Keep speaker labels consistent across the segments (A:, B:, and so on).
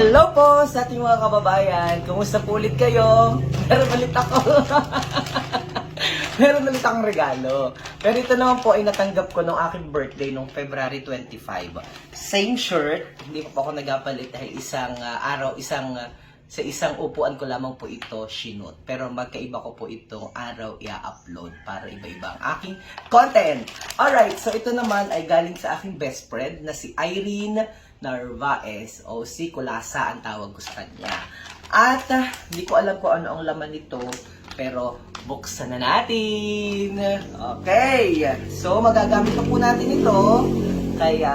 A: Hello po sa ating mga kababayan. Kumusta po ulit kayo? Meron ulit ako. Meron ulit akong regalo. Pero ito naman po ay natanggap ko nung aking birthday nung February 25. Same shirt. Hindi pa po ako nagapalit dahil sa isang upuan ko lamang po ito sinut. Pero magkaiba ko po itong araw i-upload para iba-iba ang aking content. Alright, so ito naman ay galing sa aking best friend na si Irene Narvaez o si Kulasa ang tawag ko sa kanya. At hindi ko alam kung ano ang laman nito, pero buksan na natin. Okay, so magagamit pa po natin ito, kaya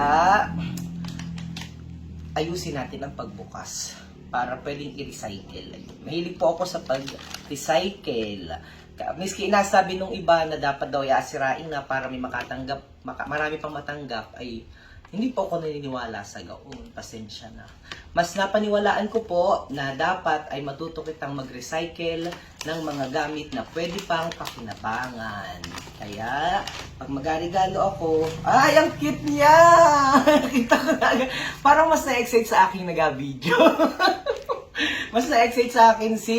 A: ayusin natin ang pagbukas para pwedeng i-recycle. Mahilig po ako sa pag-recycle. Miski inasabi nung iba na dapat daw i-asirain na para may makatanggap, marami pang matanggap, ay hindi po ako naniniwala sa gaon. Pasensya na. Mas napaniwalaan ko po na dapat ay matuto kitang mag-recycle ng mga gamit na pwede pang pakinabangan. Kaya, pag mag-regalo ako, ay, ang cute niya! Kita ko na. Parang mas na-excite sa aking nag-video. Mas na-excite sa akin si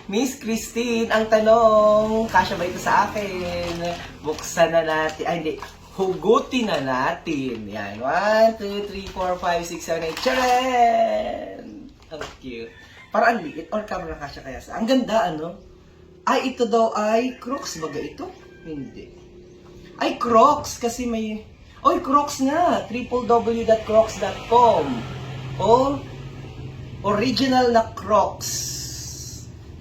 A: Miss Christine. Ang tanong, kasya ba ito sa akin? Buksan na natin. Ay, hindi. Hugutin na natin. Yan. 1, 2, 3, 4, 5, 6, 7, 8. Charan! Ang cute. Parang ang liit. Or camera kasya kaya sa... Ang ganda, ano? Ay, ito daw ay Crocs. Baga ito? Hindi. Ay, Crocs. Kasi may... Oy, Crocs nga. www.crocs.com. Oh, original na Crocs.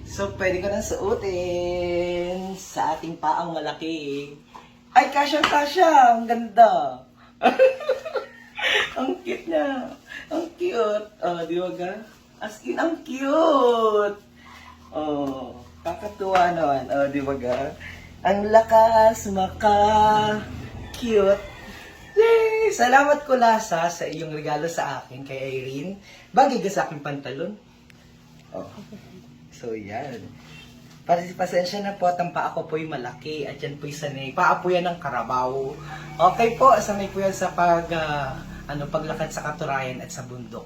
A: So, pwede ko na suotin sa ating paang malaki. Ay, kasya-kasya. Ang ganda. Ang cute niya. Ang cute. Oh, di ba ga? As in, ang cute. Oh, kakatuwa naman. Oh, di ba ga? Ang lakas, cute. Yay! Salamat Kulasa sa iyong regalo sa akin kay Irene. Bagay ka sa aking pantalon. Oh. So, yan. Pasensya na po at ang paa ko po'y malaki at yan po'y sanay. Paa po yan ng karabaw. Okay po, sanay po yan sa paglakad sa katurayan at sa bundok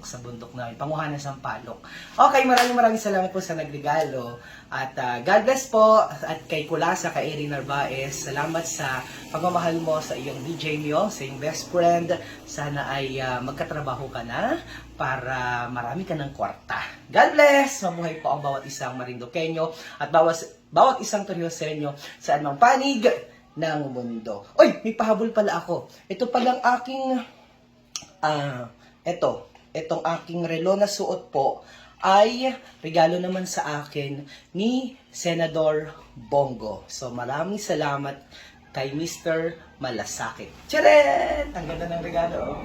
A: namin. Panguhan ng Sampalok. Okay, maraming salamat po sa nagregalo. At God bless po at kay Kulasa, kay Irene Narvaez. Salamat sa pagmamahal mo sa iyong DJ niyo, sa iyong best friend. Sana ay magkatrabaho ka na para marami ka ng kwarta. God bless! Mamuhay po ang bawat isang Marinduqueño at bawat isang Torioseño sa anumang panig ng mundo. Oy, may pahabol pala ako. Ito palang aking etong aking relo na suot po ay regalo naman sa akin ni Senador Bongo. So maraming salamat kay Mr. Malasakit. Tcharan! Ang ganda ng regalo.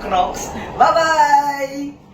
A: Crocs. Bye-bye!